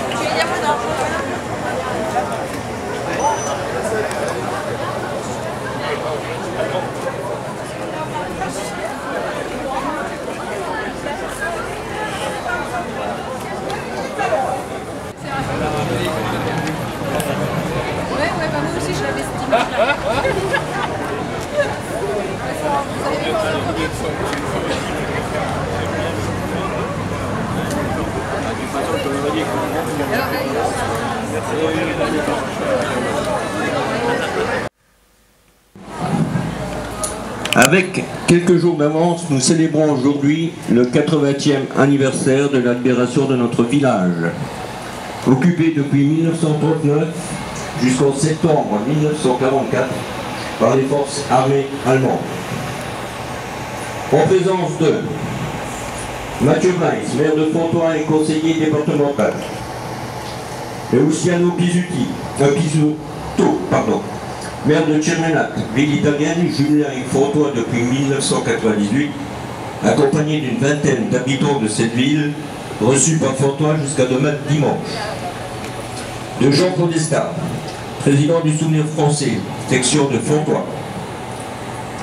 Ci vediamo dopo. Ouais, bah moi aussi je l'avais estimé. Avec quelques jours d'avance, nous célébrons aujourd'hui le 80e anniversaire de la libération de notre village. Occupé depuis 1939 jusqu'en septembre 1944 par les forces armées allemandes. En présence de Mathieu Weiss, maire de Fontoy et conseiller départemental, Luciano Pisuto, maire de Cermenat, ville italienne, jumelée avec Fontoy depuis 1998, accompagné d'une vingtaine d'habitants de cette ville, reçus par Fontoy jusqu'à demain dimanche. De Jean Podesta, président du Souvenir français, section de Fontoy.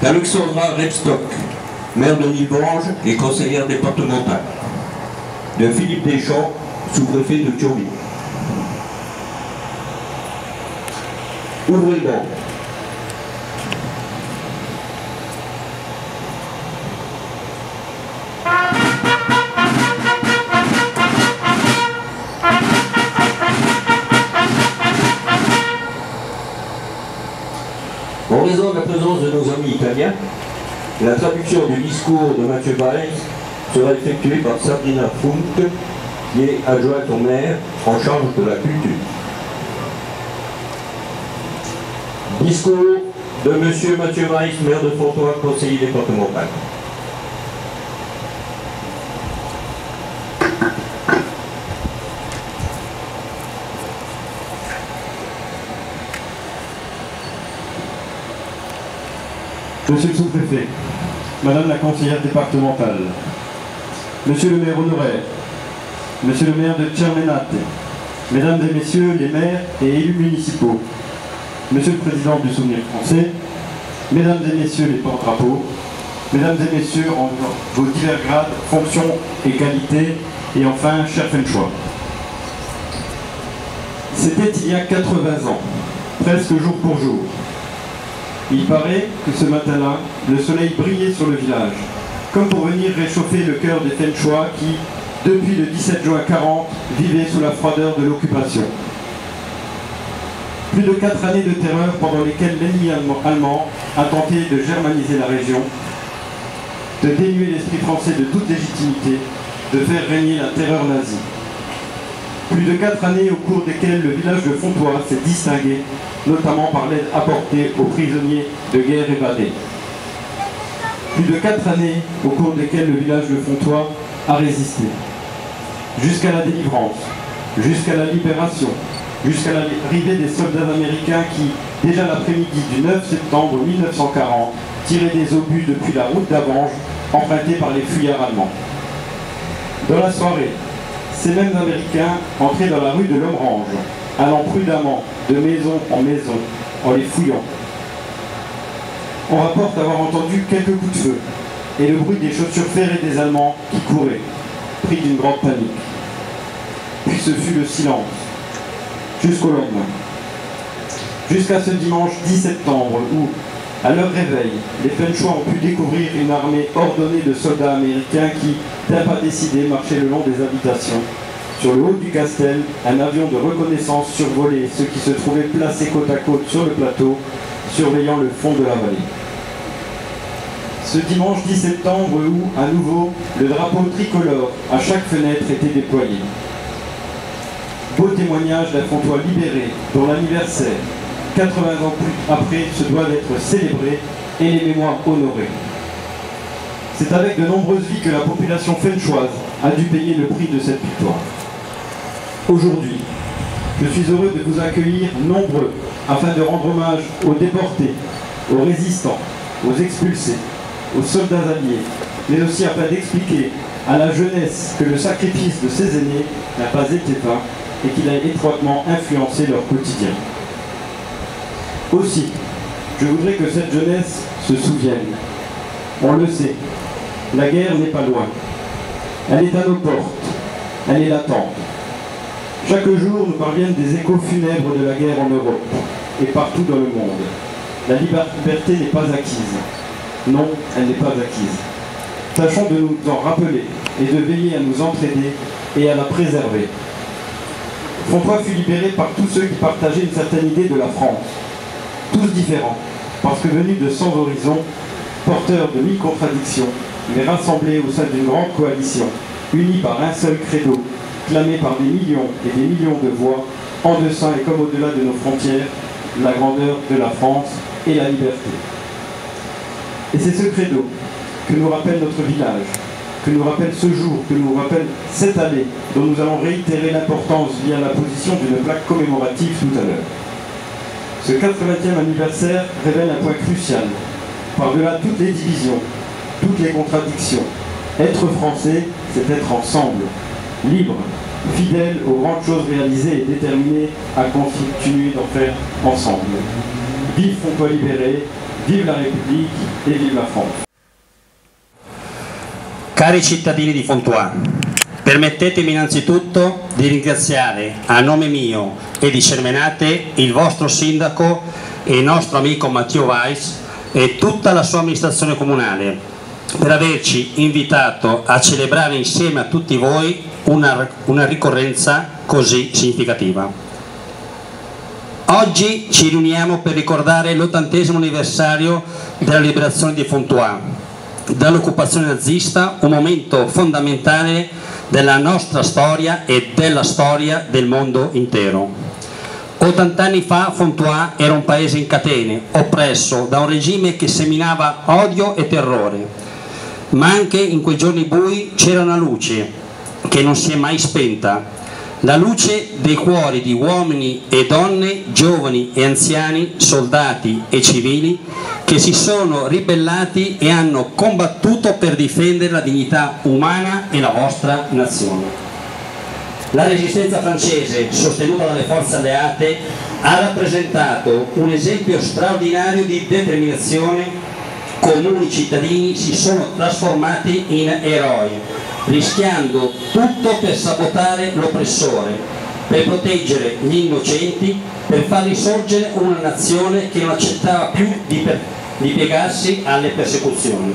D'Alexandra Repstock, maire de Nilvange et conseillère départementale. De Philippe Deschamps, sous-préfet de Thionville. Ouvrez le banc. En raison de la présence de nos amis italiens, la traduction du discours de Mathieu Weiss sera effectuée par Sabrina Funk, qui est adjointe au maire en charge de la culture. Discours de M. Mathieu Weiss, maire de Fontoy, conseiller départemental. Monsieur le sous-préfet, Madame la conseillère départementale, Monsieur le maire honoraire, Monsieur le maire de Cermenat, Mesdames et Messieurs les maires et élus municipaux, Monsieur le président du Souvenir français, Mesdames et Messieurs les porte-drapeaux, Mesdames et Messieurs en vos divers grades, fonctions et qualités, et enfin, cher Fenchois. C'était il y a 80 ans, presque jour pour jour. Il paraît que ce matin-là, le soleil brillait sur le village, comme pour venir réchauffer le cœur des Fenchois qui, depuis le 17 juin 40, vivaient sous la froideur de l'occupation. Plus de 4 années de terreur pendant lesquelles l'ennemi allemand a tenté de germaniser la région, de dénuer l'esprit français de toute légitimité, de faire régner la terreur nazie. Plus de 4 années au cours desquelles le village de Fontoy s'est distingué, notamment par l'aide apportée aux prisonniers de guerre évadés. Plus de 4 années au cours desquelles le village de Fontoy a résisté. Jusqu'à la délivrance, jusqu'à la libération, jusqu'à l'arrivée des soldats américains qui, déjà l'après-midi du 9 septembre 1940, tiraient des obus depuis la route d'Avange, empruntée par les fuyards allemands. Dans la soirée, ces mêmes Américains entraient dans la rue de l'Homerange, allant prudemment de maison en maison, en les fouillant. On rapporte avoir entendu quelques coups de feu, et le bruit des chaussures ferrées des Allemands qui couraient, pris d'une grande panique. Puis ce fut le silence, jusqu'au lendemain. Jusqu'à ce dimanche 10 septembre où, à leur réveil, les Fenchois ont pu découvrir une armée ordonnée de soldats américains qui, d'un pas décidé, marchaient le long des habitations. Sur le haut du Castel, un avion de reconnaissance survolait ceux qui se trouvaient placés côte à côte sur le plateau, surveillant le fond de la vallée. Ce dimanche 10 septembre où, à nouveau, le drapeau tricolore à chaque fenêtre était déployé. Beau témoignage d'un Fontoy libéré, dont l'anniversaire, 80 ans plus après, se doit d'être célébré et les mémoires honorées. C'est avec de nombreuses vies que la population fenchoise a dû payer le prix de cette victoire. Aujourd'hui, je suis heureux de vous accueillir nombreux afin de rendre hommage aux déportés, aux résistants, aux expulsés, aux soldats alliés, mais aussi afin d'expliquer à la jeunesse que le sacrifice de ses aînés n'a pas été vain et qu'il a étroitement influencé leur quotidien. Aussi, je voudrais que cette jeunesse se souvienne. On le sait, la guerre n'est pas loin. Elle est à nos portes, elle est latente. Chaque jour nous parviennent des échos funèbres de la guerre en Europe et partout dans le monde. La liberté n'est pas acquise. Non, elle n'est pas acquise. Tâchons de nous en rappeler et de veiller à nous entraider et à la préserver. Fontoy fut libéré par tous ceux qui partageaient une certaine idée de la France. Tous différents, parce que venus de 100 horizons, porteurs de 1000 contradictions, mais rassemblés au sein d'une grande coalition, unis par un seul credo, clamé par des millions et des millions de voix, en deçà et comme au-delà de nos frontières, la grandeur de la France et la liberté. Et c'est ce credo que nous rappelle notre village, que nous rappelle ce jour, que nous rappelle cette année, dont nous allons réitérer l'importance via la position d'une plaque commémorative tout à l'heure. Ce 80e anniversaire révèle un point crucial. Par-delà toutes les divisions, toutes les contradictions, être français, c'est être ensemble, libre, fidèle aux grandes choses réalisées et déterminé à continuer d'en faire ensemble. Vive Fontoy libéré, vive la République et vive la France. Cari cittadini di Fontoy, permettetemi innanzitutto di ringraziare a nome mio e di Cermenate il vostro sindaco e il nostro amico Matteo Weiss e tutta la sua amministrazione comunale per averci invitato a celebrare insieme a tutti voi una ricorrenza così significativa. Oggi ci riuniamo per ricordare l'80° anniversario della liberazione di Fontoy dall'occupazione nazista, un momento fondamentale della nostra storia e della storia del mondo intero. 80 anni fa Fontoy era un paese in catene, oppresso da un regime che seminava odio e terrore, ma anche in quei giorni bui c'era una luce che non si è mai spenta, la luce dei cuori di uomini e donne, giovani e anziani, soldati e civili che si sono ribellati e hanno combattuto per difendere la dignità umana e la vostra nazione. La resistenza francese, sostenuta dalle forze alleate, ha rappresentato un esempio straordinario di determinazione. Comuni cittadini si sono trasformati in eroi, rischiando tutto per sabotare l'oppressore, per proteggere gli innocenti, per far risorgere una nazione che non accettava più di piegarsi alle persecuzioni.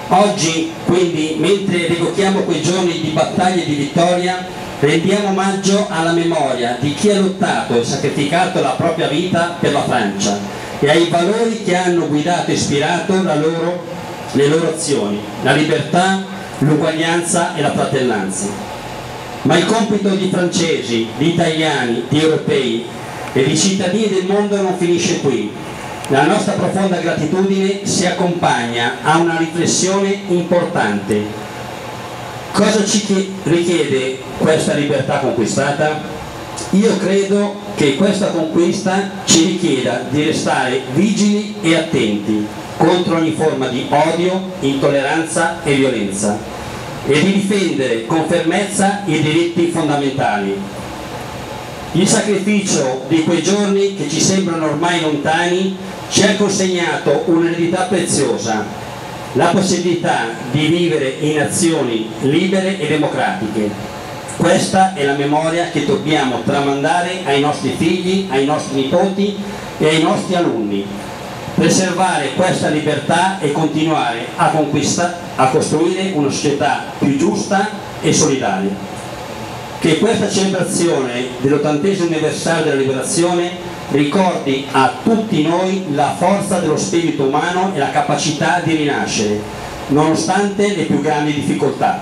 Oggi, quindi, mentre rievochiamo quei giorni di battaglia e di vittoria, rendiamo omaggio alla memoria di chi ha lottato e sacrificato la propria vita per la Francia e ai valori che hanno guidato e ispirato le loro azioni, la libertà, l'uguaglianza e la fratellanza. Ma il compito di francesi, di italiani, di europei e di cittadini del mondo non finisce qui. La nostra profonda gratitudine si accompagna a una riflessione importante. Cosa ci richiede questa libertà conquistata? Io credo che questa conquista ci richieda di restare vigili e attenti contro ogni forma di odio, intolleranza e violenza e di difendere con fermezza i diritti fondamentali. Il sacrificio di quei giorni che ci sembrano ormai lontani ci ha consegnato un'eredità preziosa, la possibilità di vivere in nazioni libere e democratiche. Questa è la memoria che dobbiamo tramandare ai nostri figli, ai nostri nipoti e ai nostri alunni. Preservare questa libertà e continuare a costruire una società più giusta e solidaria. Che questa celebrazione dell'80° anniversario della liberazione ricordi a tutti noi la forza dello spirito umano e la capacità di rinascere, nonostante le più grandi difficoltà.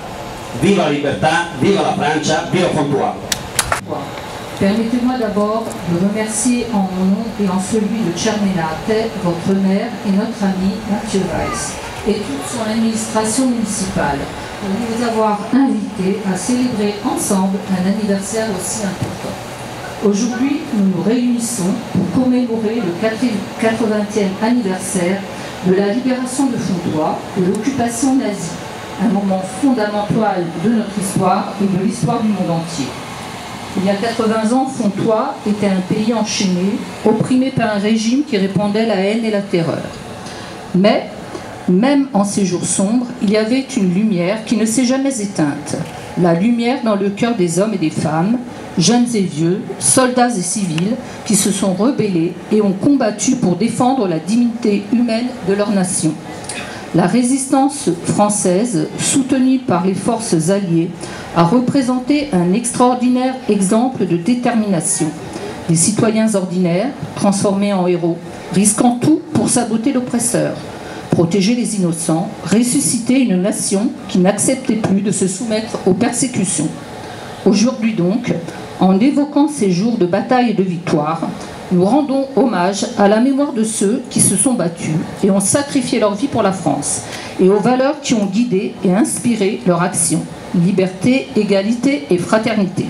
Viva la libertà, viva la Francia, viva Fontoy! Permettez-moi d'abord de remercier en mon nom et en celui de Cermenate, votre maire et notre ami Matteo Weiss, et toute son administration municipale, de nous avoir invités à célébrer ensemble un anniversaire aussi important. Aujourd'hui, nous nous réunissons pour commémorer le 80e anniversaire de la libération de Fontoy, de l'occupation nazie, un moment fondamental de notre histoire et de l'histoire du monde entier. Il y a 80 ans, Fontoy était un pays enchaîné, opprimé par un régime qui répandait la haine et la terreur. Mais, même en ces jours sombres, il y avait une lumière qui ne s'est jamais éteinte. La lumière dans le cœur des hommes et des femmes, jeunes et vieux, soldats et civils, qui se sont rebellés et ont combattu pour défendre la dignité humaine de leur nation. La résistance française, soutenue par les forces alliées, a représenté un extraordinaire exemple de détermination. Des citoyens ordinaires, transformés en héros, risquant tout pour saboter l'oppresseur, protéger les innocents, ressusciter une nation qui n'acceptait plus de se soumettre aux persécutions. Aujourd'hui donc, en évoquant ces jours de bataille et de victoire, nous rendons hommage à la mémoire de ceux qui se sont battus et ont sacrifié leur vie pour la France, et aux valeurs qui ont guidé et inspiré leur action: liberté, égalité et fraternité.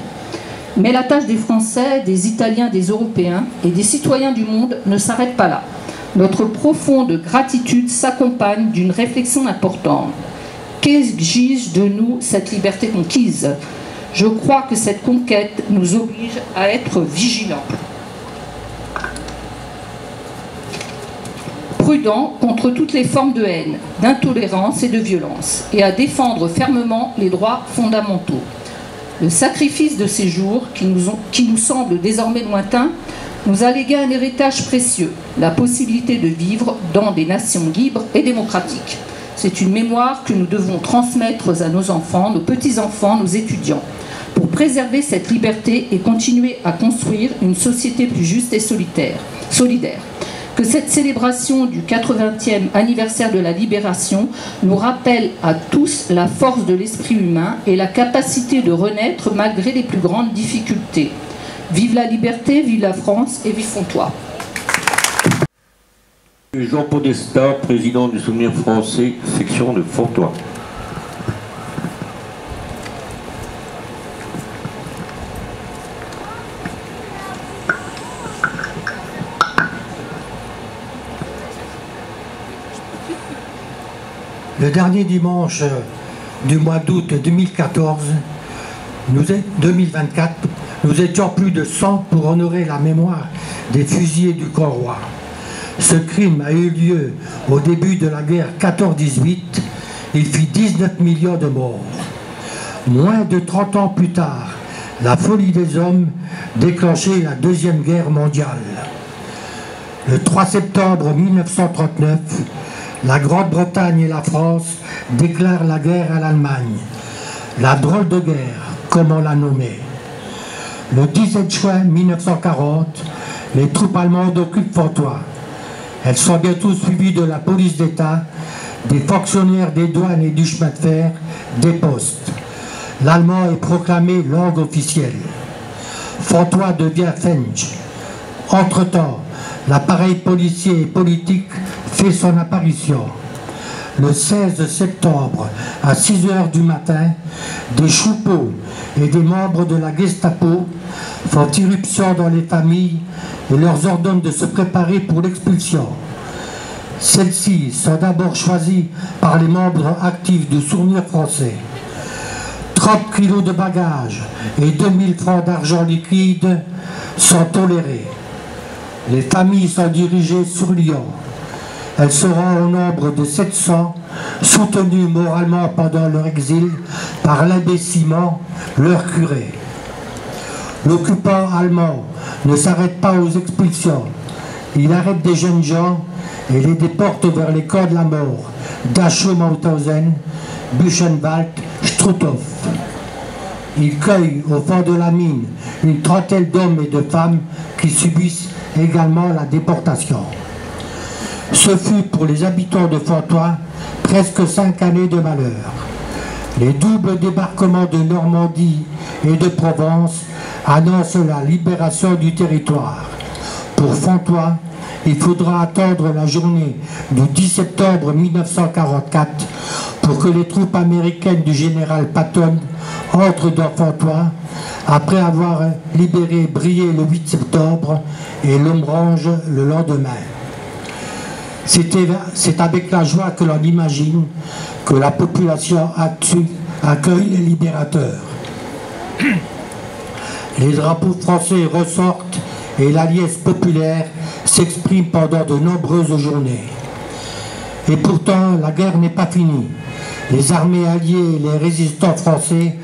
Mais la tâche des Français, des Italiens, des Européens et des citoyens du monde ne s'arrête pas là. Notre profonde gratitude s'accompagne d'une réflexion importante. Qu'exige de nous cette liberté conquise ? Je crois que cette conquête nous oblige à être vigilants, prudents contre toutes les formes de haine, d'intolérance et de violence, et à défendre fermement les droits fondamentaux. Le sacrifice de ces jours, qui nous semble désormais lointain, nous a légué un héritage précieux, la possibilité de vivre dans des nations libres et démocratiques. C'est une mémoire que nous devons transmettre à nos enfants, nos petits-enfants, nos étudiants, pour préserver cette liberté et continuer à construire une société plus juste et solidaire. Que cette célébration du 80e anniversaire de la libération nous rappelle à tous la force de l'esprit humain et la capacité de renaître malgré les plus grandes difficultés. Vive la liberté, vive la France et vive Fontoy. Jean Podesta, président du Souvenir français, section de Fontoy. Le dernier dimanche du mois d'août 2024, nous étions plus de 100 pour honorer la mémoire des fusillés du Corroy. Ce crime a eu lieu au début de la guerre 14-18. Il fit 19 millions de morts. Moins de 30 ans plus tard, la folie des hommes déclenchait la Deuxième Guerre mondiale. Le 3 septembre 1939, la Grande-Bretagne et la France déclarent la guerre à l'Allemagne. La drôle de guerre, comme on l'a nommée. Le 17 juin 1940, les troupes allemandes occupent Fontoy. Elles sont bientôt suivies de la police d'État, des fonctionnaires des douanes et du chemin de fer, des postes. L'allemand est proclamé langue officielle. Fontoy devient Fench. Entre-temps, l'appareil policier et politique fait son apparition. Le 16 septembre, à 6 h du matin, des choupeaux et des membres de la Gestapo font irruption dans les familles et leur ordonnent de se préparer pour l'expulsion. Celles-ci sont d'abord choisies par les membres actifs du Souvenir français. 30 kilos de bagages et 2000 francs d'argent liquide sont tolérés. Les familles sont dirigées sur Lyon. Elles seront au nombre de 700, soutenues moralement pendant leur exil par l'abbé Simon, leur curé. L'occupant allemand ne s'arrête pas aux expulsions. Il arrête des jeunes gens et les déporte vers les camps de la mort, Dachau-Mauthausen, Buchenwald, Struthof. Il cueille au fond de la mine une trentaine d'hommes et de femmes qui subissent également la déportation. Ce fut pour les habitants de Fontoy presque 5 années de malheur. Les doubles débarquements de Normandie et de Provence annoncent la libération du territoire. Pour Fontoy, il faudra attendre la journée du 10 septembre 1944 pour que les troupes américaines du général Patton entrent dans Fontoy après avoir libéré Briey le 8 septembre et Lomrange le lendemain. C'est avec la joie que l'on imagine que la population accueille les libérateurs. Les drapeaux français ressortent et la liesse populaire s'exprime pendant de nombreuses journées. Et pourtant, la guerre n'est pas finie. Les armées alliées et les résistants français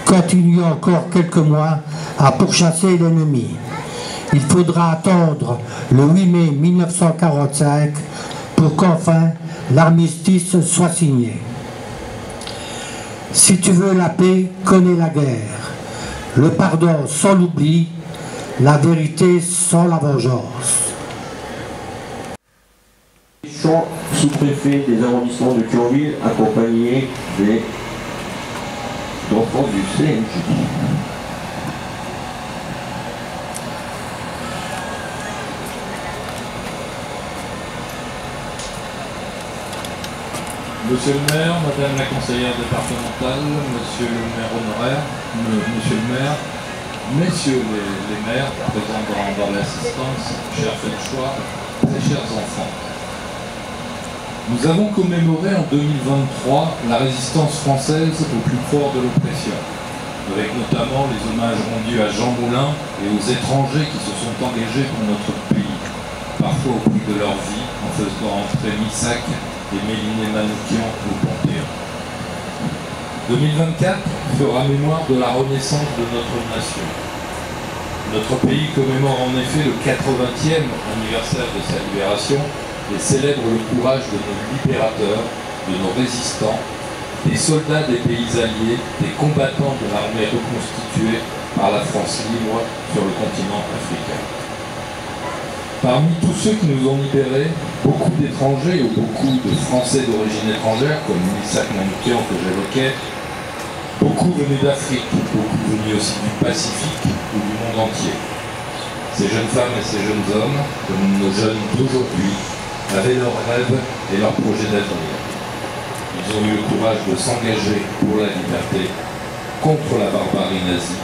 continuent encore quelques mois à pourchasser l'ennemi. Il faudra attendre le 8 mai 1945 pour qu'enfin l'armistice soit signé. Si tu veux la paix, connais la guerre. Le pardon sans l'oubli, la vérité sans la vengeance. Sous-préfet des arrondissements de Thionville, accompagné des enfants du CNJ. Monsieur le maire, madame la conseillère départementale, monsieur le maire honoraire, monsieur le maire, messieurs les maires présents dans l'assistance, chers Fenchois, très chers enfants. Nous avons commémoré en 2023 la résistance française au plus fort de l'oppression, avec notamment les hommages rendus à Jean Moulin et aux étrangers qui se sont engagés pour notre pays, parfois au prix de leur vie, en faisant entrer Missac et Méliné Manoukian au Panthéon. 2024 fera mémoire de la renaissance de notre nation. Notre pays commémore en effet le 80e anniversaire de sa libération et célèbre le courage de nos libérateurs, de nos résistants, des soldats des pays alliés, des combattants de l'armée reconstituée par la France libre sur le continent africain. Parmi tous ceux qui nous ont libérés, beaucoup d'étrangers ou beaucoup de Français d'origine étrangère, comme Missac Manoukian que j'évoquais, beaucoup venus d'Afrique, beaucoup venus aussi du Pacifique ou du monde entier. Ces jeunes femmes et ces jeunes hommes, comme nos jeunes d'aujourd'hui, avaient leurs rêves et leurs projets d'avenir. Ils ont eu le courage de s'engager pour la liberté, contre la barbarie nazie,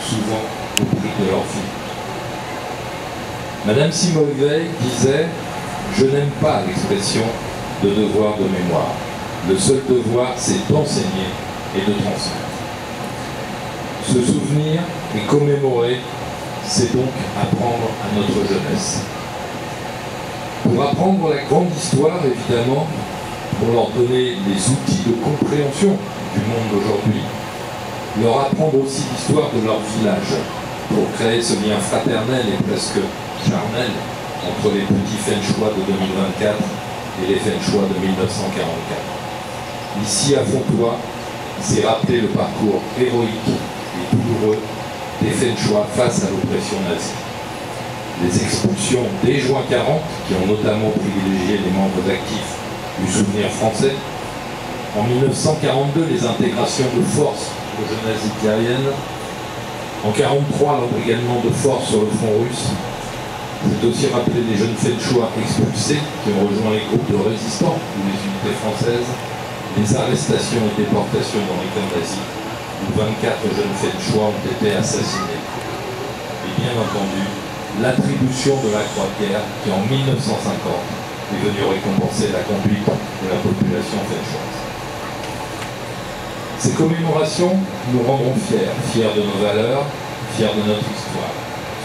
souvent au prix de leur vie. Madame Simone Veil disait « Je n'aime pas l'expression de devoir de mémoire. Le seul devoir, c'est d'enseigner et de transmettre. » Se souvenir et commémorer, c'est donc apprendre à notre jeunesse. Pour apprendre la grande histoire, évidemment, pour leur donner les outils de compréhension du monde d'aujourd'hui, leur apprendre aussi l'histoire de leur village, pour créer ce lien fraternel et presque charnel entre les petits Fenchois de 2024 et les Fenchois de 1944. Ici à Fontoy, c'est rappeler le parcours héroïque et douloureux des Fenchois face à l'oppression nazie. Les expulsions dès juin 40, qui ont notamment privilégié les membres actifs du souvenir français. En 1942, les intégrations de force aux jeunesses hitlériennes. En 1943, l'embrigadement de force sur le front russe. C'est aussi rappeler les jeunes Fenchois expulsés qui ont rejoint les groupes de résistants ou les unités françaises. Les arrestations et déportations dans les camps nazis, où 24 jeunes Fenchois ont été assassinés. Et bien entendu, l'attribution de la Croix de guerre qui en 1950 est venue récompenser la conduite de la population fenchoise. Ces commémorations nous rendront fiers, fiers de nos valeurs, fiers de notre histoire,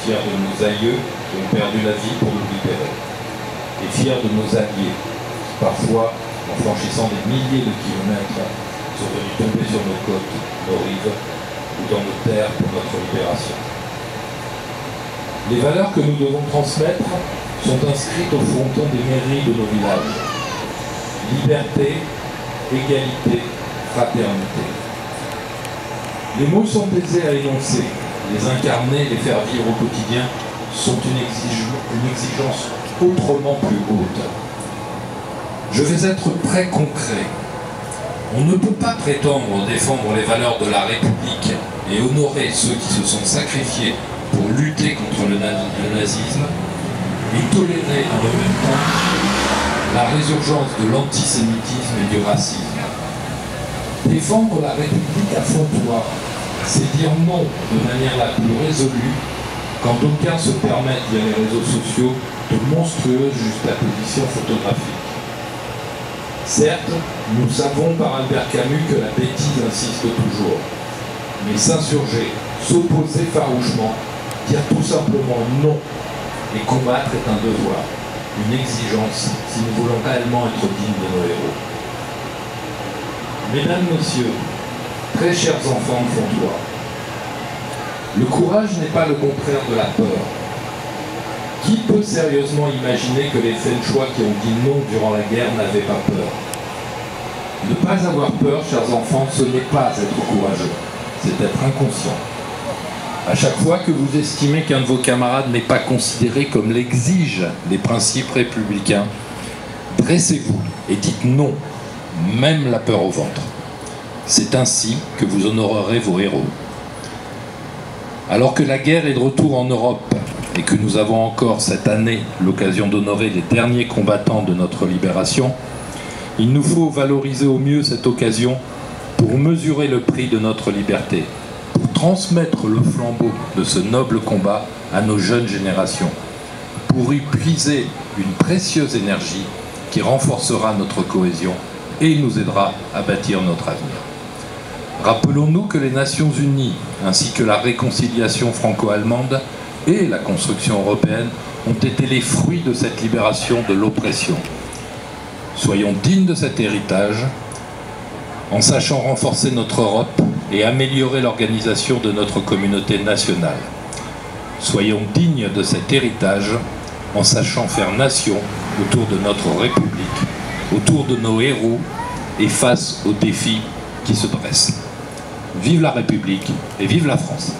fiers de nos aïeux qui ont perdu la vie pour nous libérer, et fiers de nos alliés qui parfois, en franchissant des milliers de kilomètres, sont venus tomber sur nos côtes, nos rives ou dans nos terres pour notre libération. Les valeurs que nous devons transmettre sont inscrites au fronton des mairies de nos villages. Liberté, égalité, fraternité. Les mots sont aisés à énoncer. Les incarner, les faire vivre au quotidien sont une exigence autrement plus haute. Je vais être très concret. On ne peut pas prétendre défendre les valeurs de la République et honorer ceux qui se sont sacrifiés pour lutter contre le nazisme et tolérer en même temps la résurgence de l'antisémitisme et du racisme. Défendre la République à Fontoy, c'est dire non de manière la plus résolue quand d'aucuns se permettent via les réseaux sociaux de monstrueuses juxtapositions photographiques. Certes, nous savons par Albert Camus que la bêtise insiste toujours, mais s'insurger, s'opposer farouchement, dire tout simplement non et combattre est un devoir, une exigence si nous voulons réellement être dignes de nos héros. Mesdames, Messieurs, très chers enfants de Fontoy, le courage n'est pas le contraire de la peur. Qui peut sérieusement imaginer que les Frenchois qui ont dit non durant la guerre n'avaient pas peur? Ne pas avoir peur, chers enfants, ce n'est pas être courageux, c'est être inconscient. À chaque fois que vous estimez qu'un de vos camarades n'est pas considéré comme l'exigent les principes républicains, dressez-vous et dites non, même la peur au ventre. C'est ainsi que vous honorerez vos héros. Alors que la guerre est de retour en Europe et que nous avons encore cette année l'occasion d'honorer les derniers combattants de notre libération, il nous faut valoriser au mieux cette occasion pour mesurer le prix de notre liberté, pour transmettre le flambeau de ce noble combat à nos jeunes générations, pour y puiser une précieuse énergie qui renforcera notre cohésion et nous aidera à bâtir notre avenir. Rappelons-nous que les Nations Unies, ainsi que la réconciliation franco-allemande et la construction européenne ont été les fruits de cette libération de l'oppression. Soyons dignes de cet héritage, en sachant renforcer notre Europe et améliorer l'organisation de notre communauté nationale. Soyons dignes de cet héritage, en sachant faire nation autour de notre République, autour de nos héros et face aux défis qui se dressent. Vive la République et vive la France!